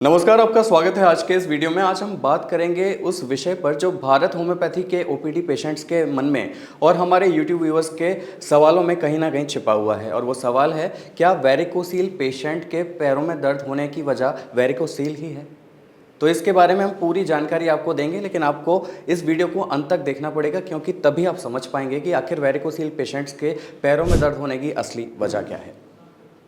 नमस्कार, आपका स्वागत है आज के इस वीडियो में। आज हम बात करेंगे उस विषय पर जो भारत होम्योपैथी के ओपीडी पेशेंट्स के मन में और हमारे यूट्यूब व्यूअर्स के सवालों में कहीं ना कहीं छिपा हुआ है। और वो सवाल है, क्या वेरिकोसील पेशेंट के पैरों में दर्द होने की वजह वेरिकोसील ही है? तो इसके बारे में हम पूरी जानकारी आपको देंगे, लेकिन आपको इस वीडियो को अंत तक देखना पड़ेगा, क्योंकि तभी आप समझ पाएंगे कि आखिर वेरिकोसील पेशेंट्स के पैरों में दर्द होने की असली वजह क्या है।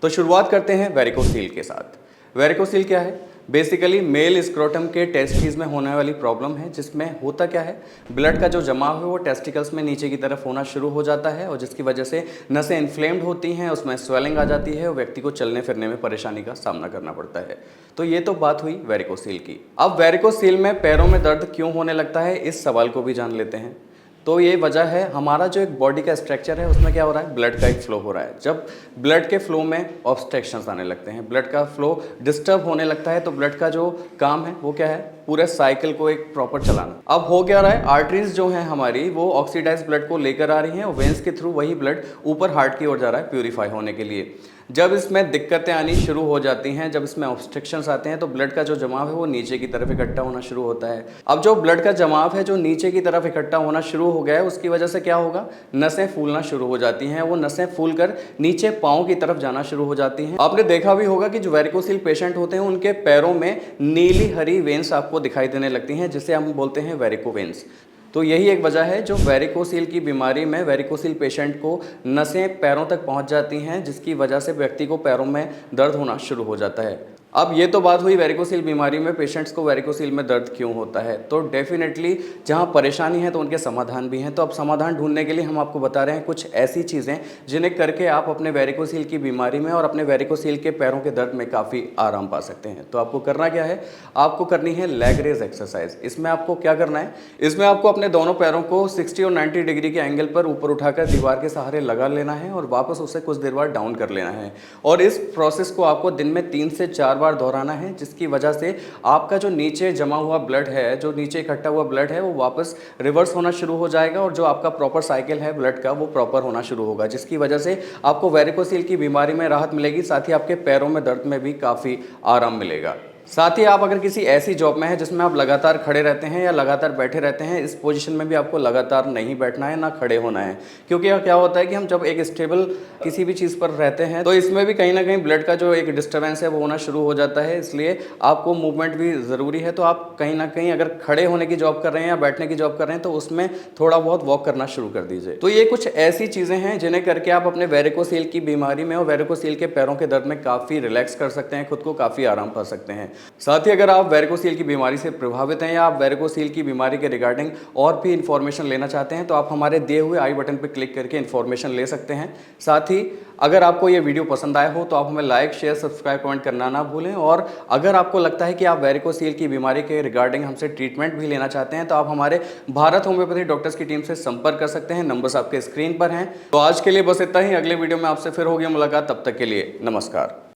तो शुरुआत करते हैं वेरिकोसील के साथ। वेरिकोसील क्या है? बेसिकली मेल स्क्रोटम के टेस्टिस में होने वाली प्रॉब्लम है, जिसमें होता क्या है, ब्लड का जो जमाव है वो टेस्टिकल्स में नीचे की तरफ होना शुरू हो जाता है, और जिसकी वजह से नसें इन्फ्लेम्ड होती हैं, उसमें स्वेलिंग आ जाती है और व्यक्ति को चलने फिरने में परेशानी का सामना करना पड़ता है। तो ये तो बात हुई वेरिकोसील की। अब वेरिकोसील में पैरों में दर्द क्यों होने लगता है, इस सवाल को भी जान लेते हैं। तो ये वजह है, हमारा जो एक बॉडी का स्ट्रक्चर है उसमें क्या हो रहा है, ब्लड का एक फ्लो हो रहा है। जब ब्लड के फ्लो में ऑब्स्ट्रक्शंस आने लगते हैं, ब्लड का फ्लो डिस्टर्ब होने लगता है, तो ब्लड का जो काम है वो क्या है, पूरे साइकिल को एक प्रॉपर चलाना। अब हो क्या रहा है, आर्टरीज जो है हमारी वो ऑक्सीडाइज ब्लड को लेकर आ रही हैं और वेंस के थ्रू वही ब्लड ऊपर हार्ट की ओर जा रहा है प्यूरिफाई होने के लिए। जब इसमें दिक्कतें आनी शुरू हो जाती हैं, जब इसमें ऑब्स्ट्रक्शंस आते हैं, तो ब्लड का जो जमाव है वो नीचे की तरफ इकट्ठा होना शुरू होता है। अब जो ब्लड का जमाव है जो नीचे की तरफ इकट्ठा होना शुरू हो गया है, उसकी वजह से क्या होगा, नसें फूलना शुरू हो जाती हैं। वो नसें फूल कर नीचे पाँव की तरफ जाना शुरू हो जाती हैं। आपने देखा भी होगा कि जो वेरिकोसील पेशेंट होते हैं उनके पैरों में नीली हरी वेंस आपको दिखाई देने लगती हैं, जिसे हम बोलते हैं वेरिकोवेंस। तो यही एक वजह है जो वेरिकोसील की बीमारी में वेरिकोसील पेशेंट को नसें पैरों तक पहुंच जाती हैं, जिसकी वजह से व्यक्ति को पैरों में दर्द होना शुरू हो जाता है। अब ये तो बात हुई वेरिकोसील बीमारी में पेशेंट्स को वेरिकोसील में दर्द क्यों होता है। तो डेफिनेटली जहाँ परेशानी है तो उनके समाधान भी हैं। तो अब समाधान ढूंढने के लिए हम आपको बता रहे हैं कुछ ऐसी चीज़ें जिन्हें करके आप अपने वेरिकोसील की बीमारी में और अपने वेरिकोसील के पैरों के दर्द में काफ़ी आराम पा सकते हैं। तो आपको करना क्या है, आपको करनी है लेग रेज एक्सरसाइज। इसमें आपको क्या करना है, इसमें आपको अपने दोनों पैरों को 60 और 90 डिग्री के एंगल पर ऊपर उठाकर दीवार के सहारे लगा लेना है और वापस उसे कुछ देर बाद डाउन कर लेना है। और इस प्रोसेस को आपको दिन में 3 से 4 बार दोहराना है, जिसकी वजह से आपका जो नीचे जमा हुआ ब्लड है, जो नीचे इकट्ठा हुआ ब्लड है, वो वापस रिवर्स होना शुरू हो जाएगा और जो आपका प्रॉपर साइकिल है ब्लड का वो प्रॉपर होना शुरू होगा, जिसकी वजह से आपको वेरिकोसील की बीमारी में राहत मिलेगी। साथ ही आपके पैरों में दर्द में भी काफ़ी आराम मिलेगा। साथ ही आप अगर किसी ऐसी जॉब में हैं जिसमें आप लगातार खड़े रहते हैं या लगातार बैठे रहते हैं, इस पोजीशन में भी आपको लगातार नहीं बैठना है, ना खड़े होना है। क्योंकि क्या होता है कि हम जब एक स्टेबल किसी भी चीज़ पर रहते हैं तो इसमें भी कहीं ना कहीं ब्लड का जो एक डिस्टर्बेंस है वो होना शुरू हो जाता है। इसलिए आपको मूवमेंट भी ज़रूरी है। तो आप कहीं ना कहीं अगर खड़े होने की जॉब कर रहे हैं या बैठने की जॉब कर रहे हैं तो उसमें थोड़ा बहुत वॉक करना शुरू कर दीजिए। तो ये कुछ ऐसी चीज़ें हैं जिन्हें करके आप अपने वेरिकोसील की बीमारी में और वेरिकोसील के पैरों के दर्द में काफ़ी रिलैक्स कर सकते हैं, खुद को काफ़ी आराम पा सकते हैं। साथ ही अगर आप वेरिकोसील की बीमारी से प्रभावित हैं या आप वेरिकोसील की बीमारी के रिगार्डिंग और भी इन्फॉर्मेशन लेना चाहते हैं तो आप हमारे दिए हुए आई बटन पर क्लिक करके इन्फॉर्मेशन ले सकते हैं। साथ ही अगर आपको ये वीडियो पसंद आया हो तो आप हमें लाइक, शेयर, सब्सक्राइब, कमेंट करना ना भूलें। और अगर आपको लगता है कि आप वेरिकोसील की बीमारी के रिगार्डिंग हमसे ट्रीटमेंट भी लेना चाहते हैं तो आप हमारे भारत होम्योपैथी डॉक्टर्स की टीम से संपर्क कर सकते हैं। नंबर्स आपके स्क्रीन पर हैं। तो आज के लिए बस इतना ही। अगले वीडियो में आपसे फिर होगी मुलाकात। तब तक के लिए नमस्कार।